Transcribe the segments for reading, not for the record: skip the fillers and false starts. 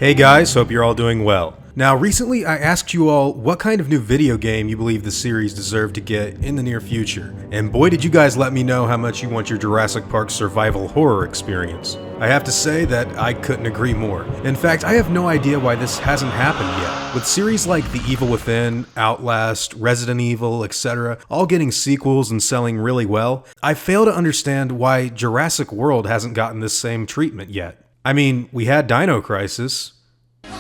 Hey guys, hope you're all doing well. Now recently I asked you all what kind of new video game you believe the series deserved to get in the near future, and boy did you guys let me know how much you want your Jurassic Park survival horror experience. I have to say that I couldn't agree more. In fact, I have no idea why this hasn't happened yet. With series like The Evil Within, Outlast, Resident Evil, etc., all getting sequels and selling really well, I fail to understand why Jurassic World hasn't gotten this same treatment yet. I mean, we had Dino Crisis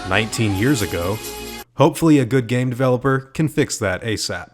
19 years ago. Hopefully a good game developer can fix that ASAP.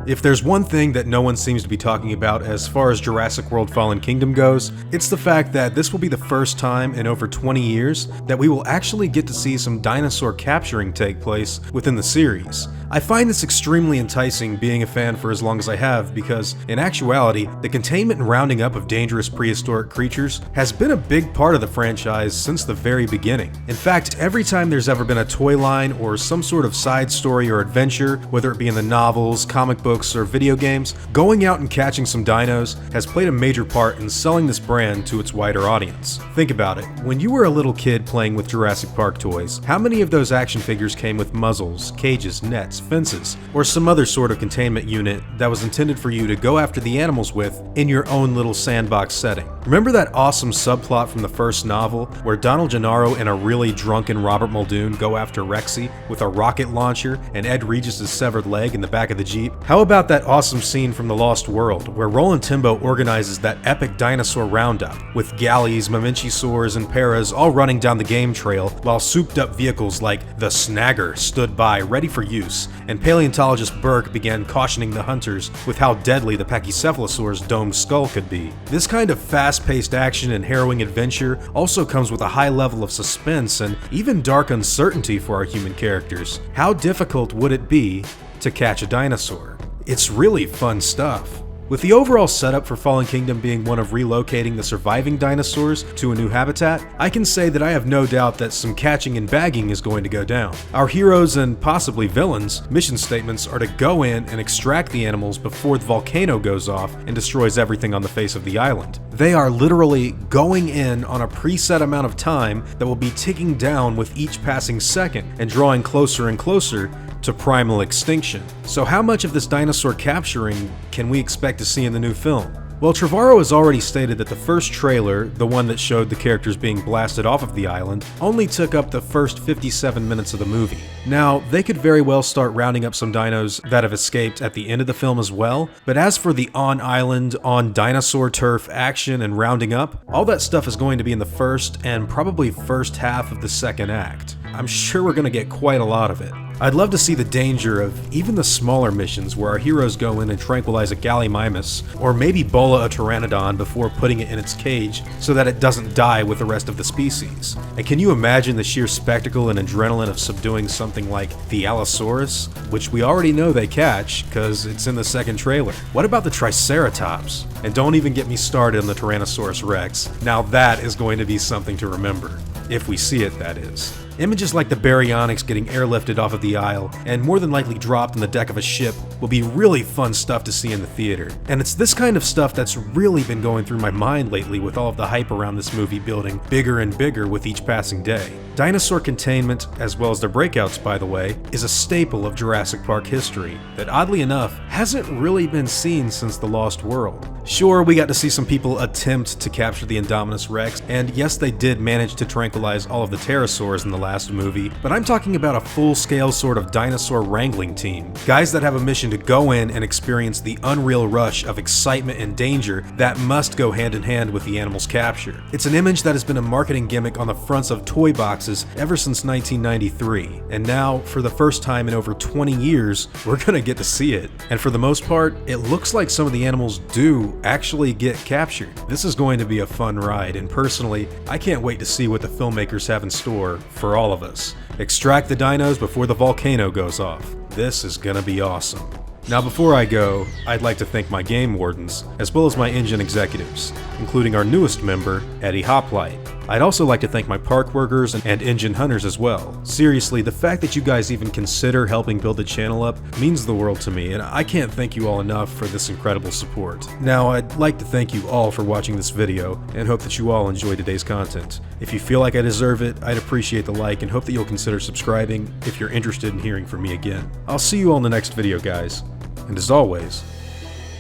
If there's one thing that no one seems to be talking about as far as Jurassic World Fallen Kingdom goes, it's the fact that this will be the first time in over 20 years that we will actually get to see some dinosaur capturing take place within the series. I find this extremely enticing being a fan for as long as I have because, in actuality, the containment and rounding up of dangerous prehistoric creatures has been a big part of the franchise since the very beginning. In fact, every time there's ever been a toy line or some sort of side story or adventure, whether it be in the novels, comic books, or video games, going out and catching some dinos has played a major part in selling this brand to its wider audience. Think about it. When you were a little kid playing with Jurassic Park toys, how many of those action figures came with muzzles, cages, nets, fences, or some other sort of containment unit that was intended for you to go after the animals with in your own little sandbox setting? Remember that awesome subplot from the first novel where Donald Gennaro and a really drunken Robert Muldoon go after Rexy with a rocket launcher and Ed Regis' severed leg in the back of the Jeep? How about that awesome scene from The Lost World where Roland Timbo organizes that epic dinosaur roundup with galleys, Mamenchisaurs, and Paras all running down the game trail while souped up vehicles like the Snagger stood by ready for use, and paleontologist Burke began cautioning the hunters with how deadly the Pachycephalosaur's domed skull could be. This kind of fast-paced action and harrowing adventure also comes with a high level of suspense and even dark uncertainty for our human characters. How difficult would it be to catch a dinosaur? It's really fun stuff. With the overall setup for Fallen Kingdom being one of relocating the surviving dinosaurs to a new habitat, I can say that I have no doubt that some catching and bagging is going to go down. Our heroes and possibly villains' mission statements are to go in and extract the animals before the volcano goes off and destroys everything on the face of the island. They are literally going in on a preset amount of time that will be ticking down with each passing second and drawing closer and closer to primal extinction. So how much of this dinosaur capturing can we expect to see in the new film? Well, Trevorrow has already stated that the first trailer, the one that showed the characters being blasted off of the island, only took up the first 57 minutes of the movie. Now, they could very well start rounding up some dinos that have escaped at the end of the film as well, but as for the on-island, on-dinosaur turf action and rounding up, all that stuff is going to be in the first and probably first half of the second act. I'm sure we're going to get quite a lot of it. I'd love to see the danger of even the smaller missions where our heroes go in and tranquilize a Gallimimus, or maybe bola a Pteranodon before putting it in its cage so that it doesn't die with the rest of the species. And can you imagine the sheer spectacle and adrenaline of subduing something like the Allosaurus, which we already know they catch because it's in the second trailer? What about the Triceratops? And don't even get me started on the Tyrannosaurus Rex. Now that is going to be something to remember. If we see it, that is. Images like the baryonyx getting airlifted off of the Isle and more than likely dropped on the deck of a ship will be really fun stuff to see in the theater. And it's this kind of stuff that's really been going through my mind lately with all of the hype around this movie building bigger and bigger with each passing day. Dinosaur containment, as well as their breakouts by the way, is a staple of Jurassic Park history that oddly enough hasn't really been seen since The Lost World. Sure, we got to see some people attempt to capture the Indominus Rex, and yes they did manage to tranquilize all of the pterosaurs in the last movie, but I'm talking about a full-scale sort of dinosaur wrangling team. Guys that have a mission to go in and experience the unreal rush of excitement and danger that must go hand in hand with the animal's capture. It's an image that has been a marketing gimmick on the fronts of toy boxes ever since 1993, and now, for the first time in over 20 years, we're gonna get to see it. And for the most part, it looks like some of the animals do actually get captured. This is going to be a fun ride, and personally, I can't wait to see what the filmmakers have in store for all of us. Extract the dinos before the volcano goes off. This is gonna be awesome. Now before I go, I'd like to thank my game wardens, as well as my InGen executives, including our newest member, Eddie Hoplite. I'd also like to thank my park workers and InGen hunters as well. Seriously, the fact that you guys even consider helping build the channel up means the world to me, and I can't thank you all enough for this incredible support. Now, I'd like to thank you all for watching this video, and hope that you all enjoy today's content. If you feel like I deserve it, I'd appreciate the like and hope that you'll consider subscribing if you're interested in hearing from me again. I'll see you all in the next video, guys, and as always,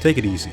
take it easy.